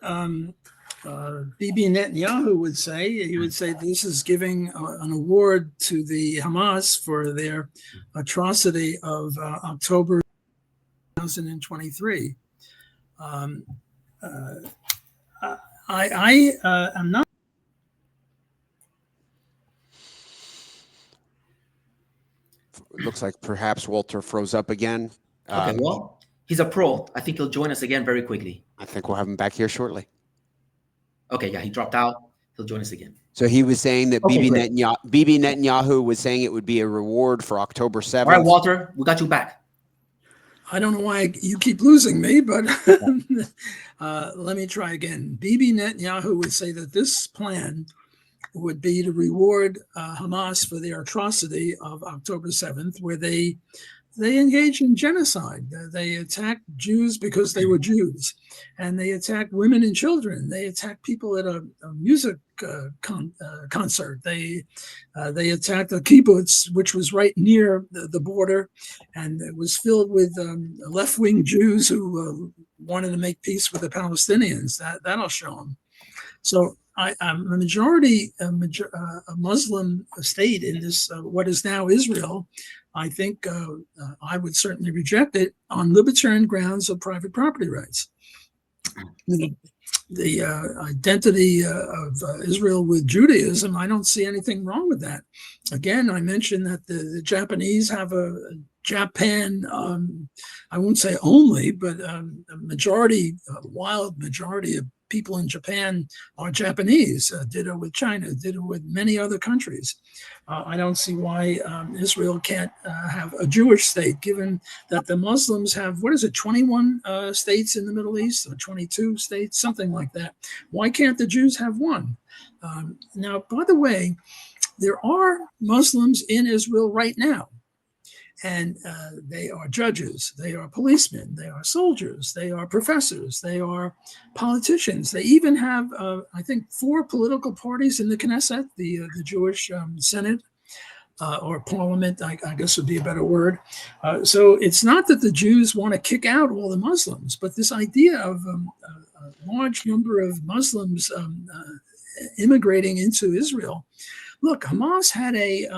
S2: Bibi Netanyahu would say. He would say this is giving an award to the Hamas for their atrocity of October 2023. I'm not.
S1: It looks like perhaps Walter froze up again.
S3: Okay, well, he's a pro. I think he'll join us again very quickly.
S1: I think we'll have him back here shortly.
S3: Okay, yeah, he dropped out. He'll join us again.
S1: So he was saying that
S3: Okay,
S1: Bibi Netanyahu was saying it would be a reward for October 7th.
S3: All right, Walter, we got you back.
S2: I don't know why you keep losing me, but let me try again. Bibi Netanyahu would say that this plan would be to reward Hamas for their atrocity of October 7th, where they engaged in genocide. They attacked Jews because they were Jews, and they attacked women and children. They attacked people at a music concert. They attacked a kibbutz, which was right near the border, and it was filled with left-wing Jews who wanted to make peace with the Palestinians. That'll show them. So a Muslim state in this what is now Israel, I think I would certainly reject it on libertarian grounds of private property rights. The identity of Israel with Judaism, I don't see anything wrong with that. Again, I mentioned that the Japanese have a Japan, I won't say only, but a wild majority of people in Japan are Japanese, ditto with China, ditto with many other countries. I don't see why Israel can't have a Jewish state, given that the Muslims have, 21 states in the Middle East, or 22 states, something like that. Why can't the Jews have one? Now, by the way, there are Muslims in Israel right now. And they are judges, they are policemen, they are soldiers, they are professors, they are politicians. They even have, I think, 4 political parties in the Knesset, the Jewish Senate or parliament, I guess would be a better word. So it's not that the Jews want to kick out all the Muslims, but this idea of a large number of Muslims immigrating into Israel. Look, Hamas had a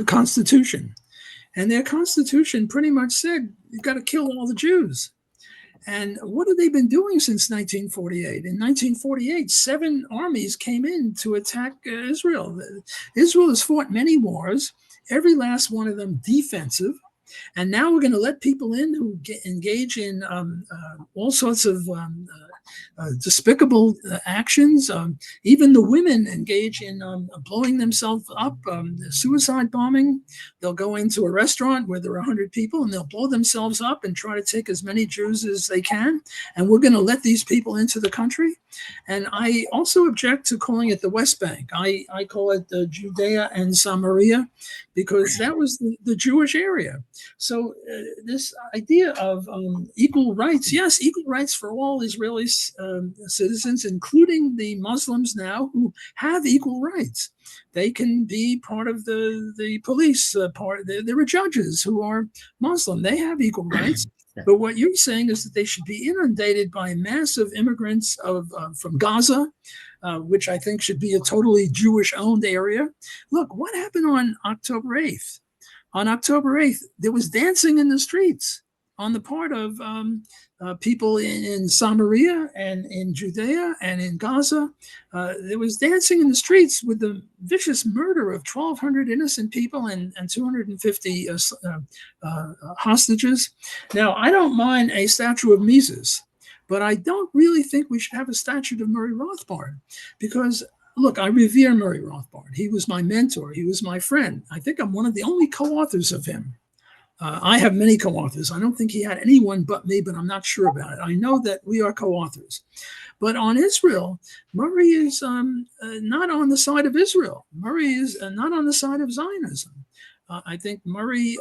S2: constitution. And their constitution pretty much said, you've got to kill all the Jews. And what have they been doing since 1948? In 1948, 7 armies came in to attack Israel. Israel has fought many wars, every last one of them defensive. And now we're going to let people in who engage in all sorts of despicable actions. Even the women engage in blowing themselves up, suicide bombing. They'll go into a restaurant where there are 100 people and they'll blow themselves up and try to take as many Jews as they can. And we're going to let these people into the country. And I also object to calling it the West Bank. I call it Judea and Samaria, because that was the Jewish area. So this idea of equal rights, yes, equal rights for all Israeli citizens, including the Muslims now who have equal rights. They can be part of the police, there are judges who are Muslim. They have equal rights. But what you're saying is that they should be inundated by massive immigrants from Gaza, which I think should be a totally Jewish-owned area. Look, what happened on October 8th? On October 8th, there was dancing in the streets on the part of people in Samaria and in Judea and in Gaza. There was dancing in the streets with the vicious murder of 1,200 innocent people and 250 hostages. Now, I don't mind a statue of Mises, but I don't really think we should have a statue of Murray Rothbard, because look, I revere Murray Rothbard. He was my mentor. He was my friend. I think I'm one of the only co-authors of him. I have many co-authors. I don't think he had anyone but me, but I'm not sure about it. I know that we are co-authors. But on Israel, Murray is not on the side of Israel. Murray is not on the side of Zionism. I think Murray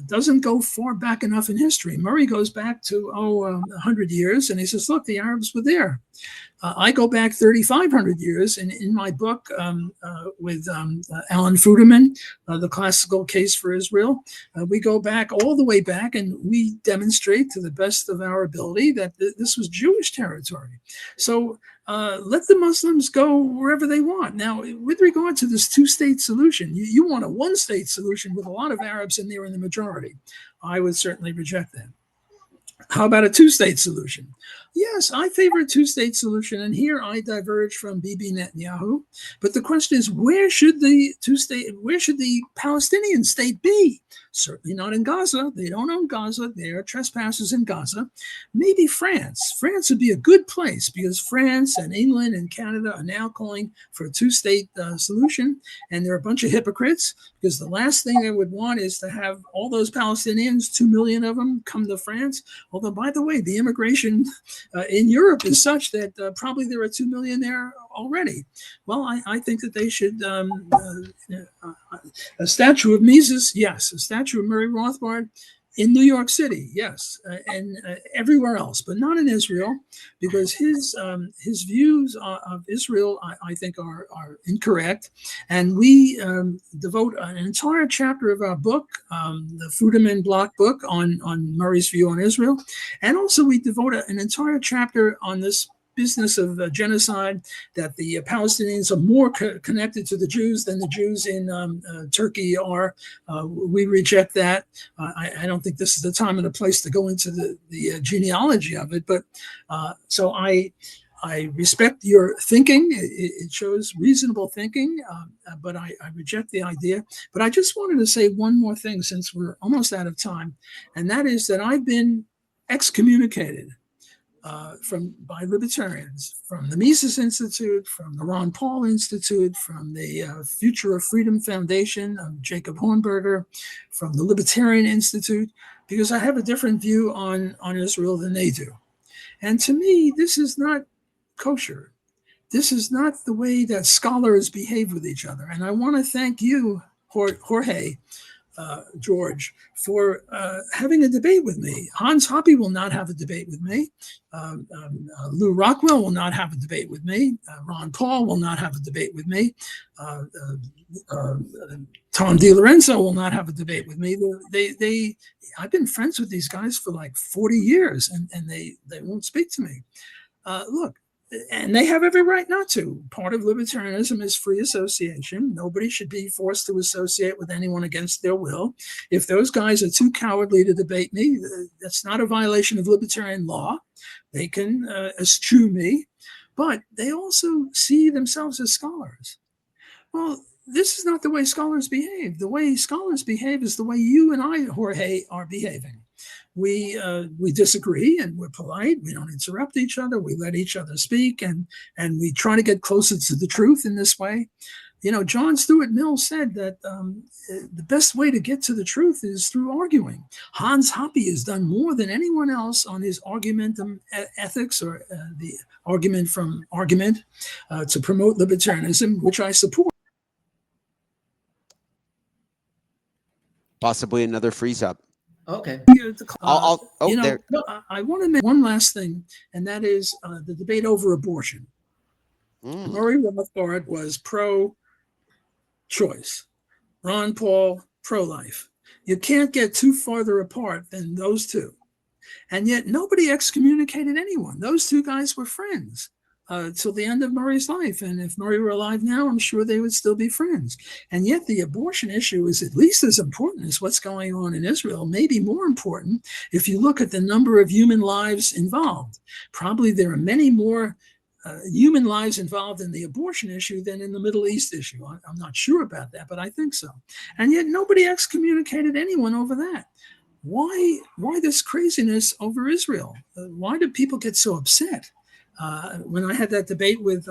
S2: doesn't go far back enough in history. Murray goes back to 100 years, and he says, look, the Arabs were there. I go back 3,500 years, and in my book with Alan Fruderman, The Classical Case for Israel, we go back all the way back, and we demonstrate to the best of our ability that this was Jewish territory. So let the Muslims go wherever they want. Now, with regard to this two-state solution, you want a one-state solution with a lot of Arabs in there in the majority. I would certainly reject that. How about a two-state solution? Yes, I favor a two-state solution, and here I diverge from Bibi Netanyahu. But the question is, where should the Palestinian state be? Certainly not in Gaza. They don't own Gaza. They are trespassers in Gaza. Maybe France. France would be a good place, because France and England and Canada are now calling for a two-state solution, and they're a bunch of hypocrites, because the last thing they would want is to have all those Palestinians, 2 million of them, come to France. Although, by the way, the immigration in Europe is such that probably there are 2 million there already. Well, I think that they should, a statue of Mises, yes. A statue of Murray Rothbard in New York City, yes. And everywhere else, but not in Israel, because his views of Israel, I think, are incorrect. And we devote an entire chapter of our book, the Fruderman Block book, on Murray's view on Israel. And also we devote an entire chapter on this business of genocide, that the Palestinians are more connected to the Jews than the Jews in Turkey are. We reject that. I don't think this is the time and the place to go into the genealogy of it. But so I respect your thinking. It shows reasonable thinking, but I reject the idea. But I just wanted to say one more thing, since we're almost out of time, and that is that I've been excommunicated by libertarians, from the Mises Institute, from the Ron Paul Institute, from the Future of Freedom Foundation of Jacob Hornberger, from the Libertarian Institute, because I have a different view on Israel than they do. And to me, this is not kosher. This is not the way that scholars behave with each other. And I want to thank you, Jorge, George, for having a debate with me. Hans Hoppe will not have a debate with me. Lou Rockwell will not have a debate with me. Ron Paul will not have a debate with me. Tom DiLorenzo will not have a debate with me. I've been friends with these guys for like 40 years, and they won't speak to me. Look, and they have every right not to. Part of libertarianism is free association. Nobody should be forced to associate with anyone against their will. If those guys are too cowardly to debate me, that's not a violation of libertarian law. They can eschew me, but they also see themselves as scholars. Well, this is not the way scholars behave. The way scholars behave is the way you and I, Jorge, are behaving. We disagree and we're polite. We don't interrupt each other. We let each other speak, and we try to get closer to the truth in this way. You know, John Stuart Mill said that the best way to get to the truth is through arguing. Hans Hoppe has done more than anyone else on his argumentum ethics, or the argument from argument, to promote libertarianism, which I support.
S1: Possibly another freeze up.
S3: Okay.
S2: I want to make one last thing, and that is the debate over abortion. Murray Rothbard was pro-choice. Ron Paul, pro-life. You can't get too farther apart than those two. And yet nobody excommunicated anyone. Those two guys were friends till the end of Murray's life. And if Murray were alive now, I'm sure they would still be friends. And yet the abortion issue is at least as important as what's going on in Israel, maybe more important if you look at the number of human lives involved. Probably there are many more human lives involved in the abortion issue than in the Middle East issue. I'm not sure about that, but I think so. And yet nobody excommunicated anyone over that. Why this craziness over Israel? Why do people get so upset? When I had that debate with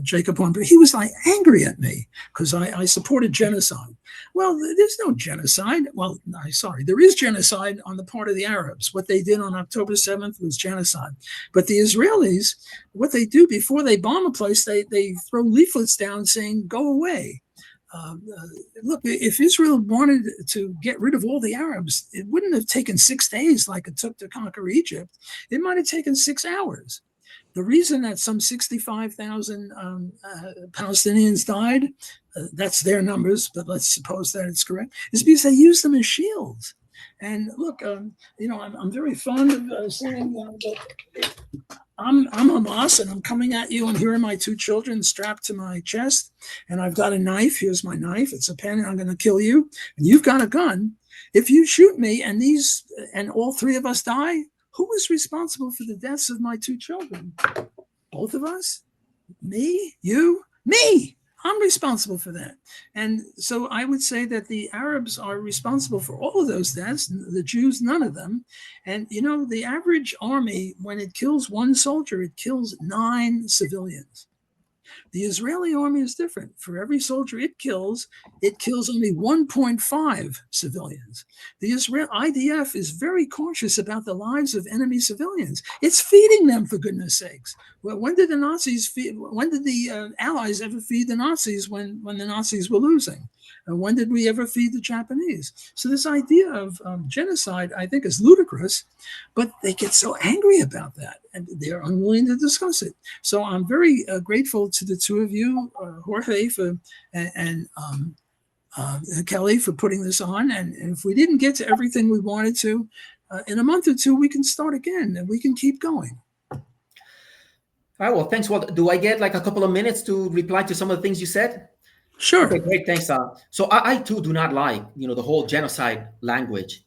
S2: Jacob Hornberg, he was like angry at me because I supported genocide. Well, there's no genocide. Well, there is genocide on the part of the Arabs. What they did on October 7th was genocide. But the Israelis, what they do before they bomb a place, they throw leaflets down saying, go away. Look, if Israel wanted to get rid of all the Arabs, it wouldn't have taken 6 days like it took to conquer Egypt. It might have taken 6 hours. The reason that some 65,000 Palestinians died, that's their numbers, but let's suppose that it's correct, is because they used them as shields. And look, I'm very fond of saying that I'm Hamas, and I'm coming at you, and here are my 2 children strapped to my chest, and I've got a knife. Here's my knife. It's a pen, and I'm going to kill you. And you've got a gun. If you shoot me and all 3 of us die, who is responsible for the deaths of my 2 children? Both of us? Me? You? Me! I'm responsible for that. And so I would say that the Arabs are responsible for all of those deaths, the Jews, none of them. And, the average army, when it kills 1 soldier, it kills 9 civilians. The Israeli army is different. For every soldier it kills only 1.5 civilians. The Israel IDF is very cautious about the lives of enemy civilians. It's feeding them, for goodness sakes. Well, when did the Allies ever feed the Nazis when the Nazis were losing? And when did we ever feed the Japanese? So this idea of genocide, I think, is ludicrous, but they get so angry about that, and they're unwilling to discuss it. So I'm very grateful to the 2 of you, Jorge and Kelly, for putting this on. And if we didn't get to everything we wanted to, in a month or 2, we can start again, and we can keep going.
S3: All right, well, thanks. Well, do I get like a couple of minutes to reply to some of the things you said?
S2: Sure.
S3: Okay, great. Thanks. So I too do not like, the whole genocide language,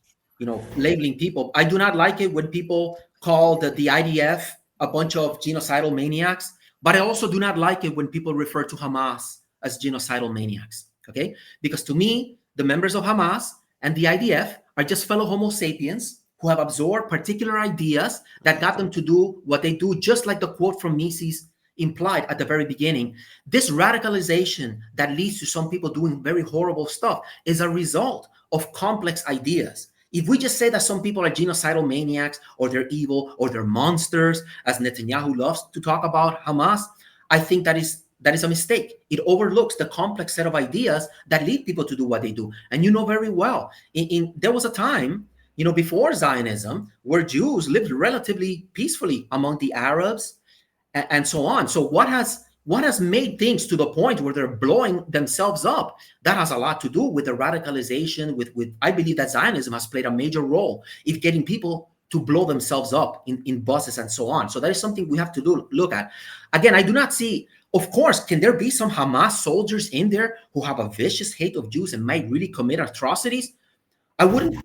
S3: labeling people. I do not like it when people call the IDF a bunch of genocidal maniacs, but I also do not like it when people refer to Hamas as genocidal maniacs. Okay, because to me, the members of Hamas and the IDF are just fellow Homo sapiens who have absorbed particular ideas that got them to do what they do, just like the quote from Mises implied at the very beginning. This radicalization that leads to some people doing very horrible stuff is a result of complex ideas. If we just say that some people are genocidal maniacs, or they're evil, or they're monsters, as Netanyahu loves to talk about Hamas, I think that is a mistake. It overlooks the complex set of ideas that lead people to do what they do. And very well, there was a time, before Zionism, where Jews lived relatively peacefully among the Arabs, and so on. So what has made things to the point where they're blowing themselves up? That has a lot to do with the radicalization. With I believe that Zionism has played a major role in getting people to blow themselves up in buses and so on. So that is something we have to look at. Again, I do not see. Of course, can there be some Hamas soldiers in there who have a vicious hate of Jews and might really commit atrocities? I wouldn't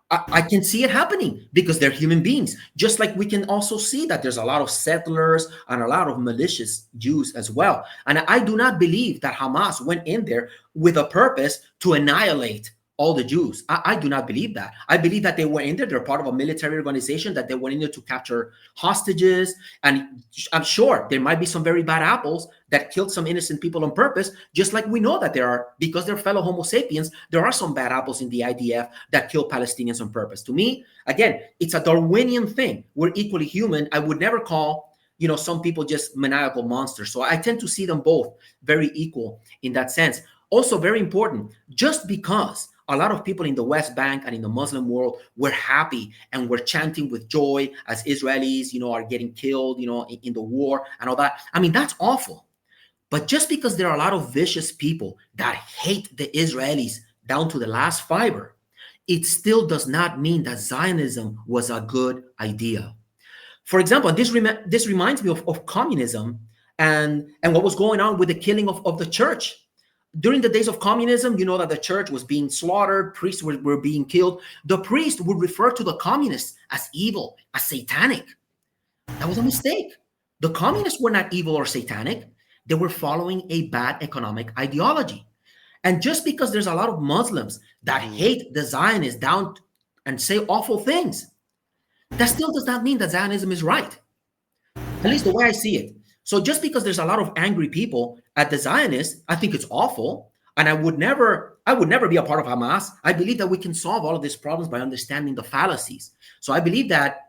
S3: I can see it happening because they're human beings. Just like we can also see that there's a lot of settlers and a lot of malicious Jews as well. And I do not believe that Hamas went in there with a purpose to annihilate all the Jews. I do not believe that. I believe that they went in there. They're part of a military organization, that they went in there to capture hostages. And I'm sure there might be some very bad apples that killed some innocent people on purpose, just like we know that there are, because they're fellow Homo sapiens, there are some bad apples in the IDF that kill Palestinians on purpose. To me, again, it's a Darwinian thing. We're equally human. I would never call, some people just maniacal monsters. So I tend to see them both very equal in that sense. Also very important, just because a lot of people in the West Bank and in the Muslim world were happy and were chanting with joy as Israelis, are getting killed, in the war and all that. I mean, that's awful. But just because there are a lot of vicious people that hate the Israelis down to the last fiber, it still does not mean that Zionism was a good idea. For example, this reminds me of communism and what was going on with the killing of the church. During the days of communism, you know that the church was being slaughtered, priests were being killed. The priest would refer to the communists as evil, as satanic. That was a mistake. The communists were not evil or satanic. They were following a bad economic ideology. And just because there's a lot of Muslims that hate the Zionists down and say awful things, that still does not mean that Zionism is right. At least the way I see it. So just because there's a lot of angry people at the Zionists, I think it's awful. And I would never be a part of Hamas. I believe that we can solve all of these problems by understanding the fallacies. So I believe that,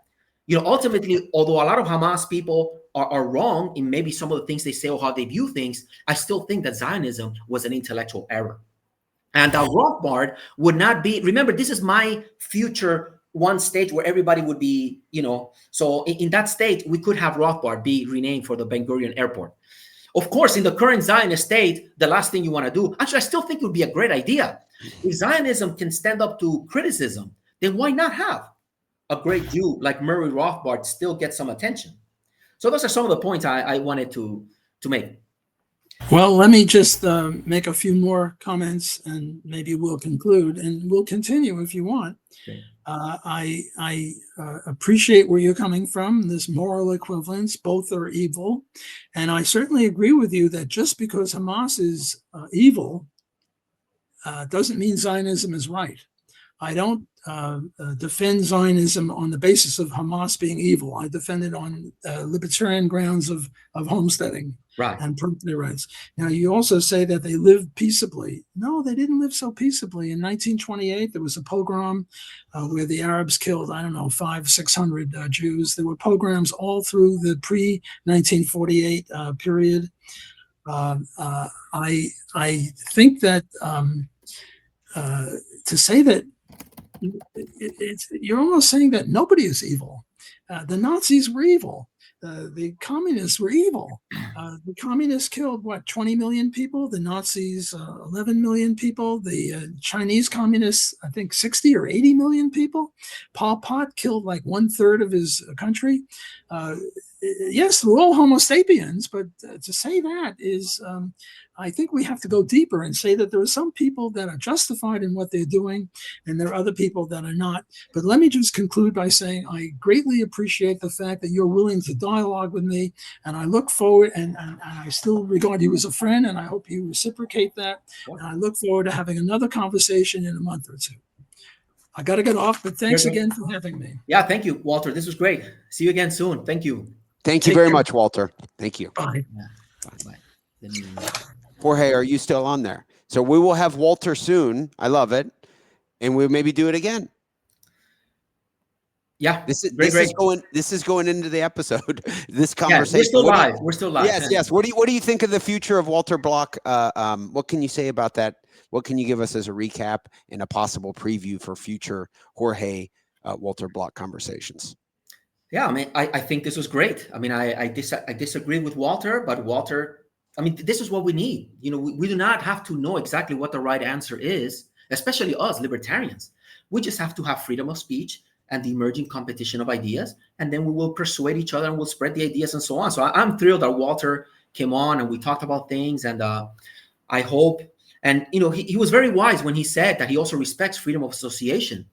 S3: ultimately, although a lot of Hamas people are wrong in maybe some of the things they say or how they view things, I still think that Zionism was an intellectual error. And Rothbard would not be, remember, this is my future one stage where everybody would be, so in that state, we could have Rothbard be renamed for the Ben Gurion Airport. Of course, in the current Zionist state, the last thing you want to do, actually, I still think it would be a great idea. If Zionism can stand up to criticism, then why not have a great Jew like Murray Rothbard still get some attention? So those are some of the points I wanted to make.
S2: Well, let me just make a few more comments and maybe we'll conclude, and we'll continue if you want. Okay. I appreciate where you're coming from, this moral equivalence. Both are evil. And I certainly agree with you that just because Hamas is evil doesn't mean Zionism is right. I don't defend Zionism on the basis of Hamas being evil. I defend it on libertarian grounds of homesteading. Right. And property rights. Now, you also say that they lived peaceably. No, they didn't live so peaceably. In 1928, there was a pogrom where the Arabs killed, 500-600 Jews. There were pogroms all through the pre-1948 period. I think that to say that you're almost saying that nobody is evil. The Nazis were evil. The communists were evil. The communists killed, 20 million people? The Nazis, 11 million people. The Chinese communists, I think 60 or 80 million people. Pol Pot killed 1/3 of his country. Yes, we're all Homo sapiens, but to say that is, I think we have to go deeper and say that there are some people that are justified in what they're doing, and there are other people that are not. But let me just conclude by saying I greatly appreciate the fact that you're willing to dialogue with me, and I look forward, and I still regard you as a friend, and I hope you reciprocate that. And I look forward to having another conversation in a month or two. I got to get off, but thanks again for having me.
S3: Yeah, thank you, Walter. This was great. See you again soon. Thank you.
S1: Thank you very much, Walter. Thank you.
S2: Bye.
S3: Bye.
S1: Jorge, are you still on there? So we will have Walter soon. I love it. And we'll maybe do it again.
S3: Yeah.
S1: This is going into the episode. This conversation.
S3: Yeah, we're still live.
S1: Yes. What do you think of the future of Walter Block? What can you say about that? What can you give us as a recap and a possible preview for future Jorge Walter Block conversations?
S3: Yeah, I think this was great. I disagree with Walter, but Walter, this is what we need. We do not have to know exactly what the right answer is, especially us libertarians. We just have to have freedom of speech and the emerging competition of ideas, and then we will persuade each other and we'll spread the ideas and so on. So I'm thrilled that Walter came on and we talked about things, and I hope, and he was very wise when he said that he also respects freedom of association.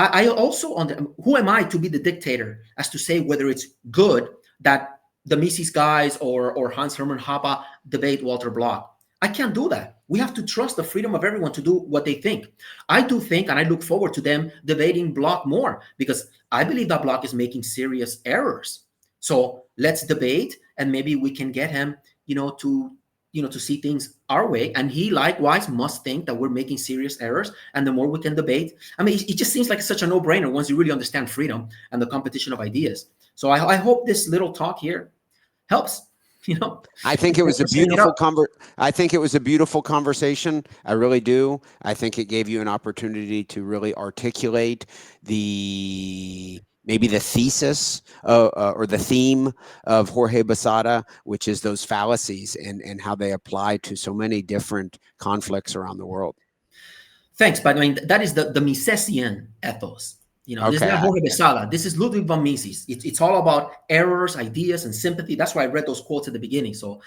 S3: I also, who am I to be the dictator as to say whether it's good that the Mises guys or Hans-Hermann Hoppe debate Walter Block? I can't do that. We have to trust the freedom of everyone to do what they think. I do think, and I look forward to them debating Block more, because I believe that Block is making serious errors. So let's debate, and maybe we can get him, to see things our way. And he likewise must think that we're making serious errors. And the more we can debate, I mean, it just seems like such a no-brainer once you really understand freedom and the competition of ideas. So I hope this little talk here helps.
S1: I think it was a beautiful conversation. I really do. I think it gave you an opportunity to really articulate maybe the thesis or the theme of Jorge Besada, which is those fallacies and how they apply to so many different conflicts around the world.
S3: Thanks, but I mean, that is the Misesian ethos. This is not Jorge Besada. This is Ludwig von Mises. It's all about errors, ideas, and sympathy. That's why I read those quotes at the beginning. So,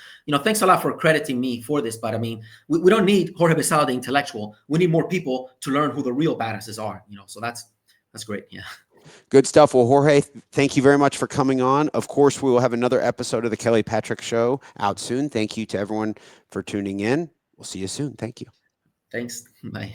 S3: thanks a lot for crediting me for this. But I mean, we don't need Jorge Besada, the intellectual. We need more people to learn who the real badasses are. So that's great. Yeah.
S1: Good stuff. Well, Jorge, thank you very much for coming on. Of course, we will have another episode of the Kelly Patrick Show out soon. Thank you to everyone for tuning in. We'll see you soon. Thank you.
S3: Thanks. Bye.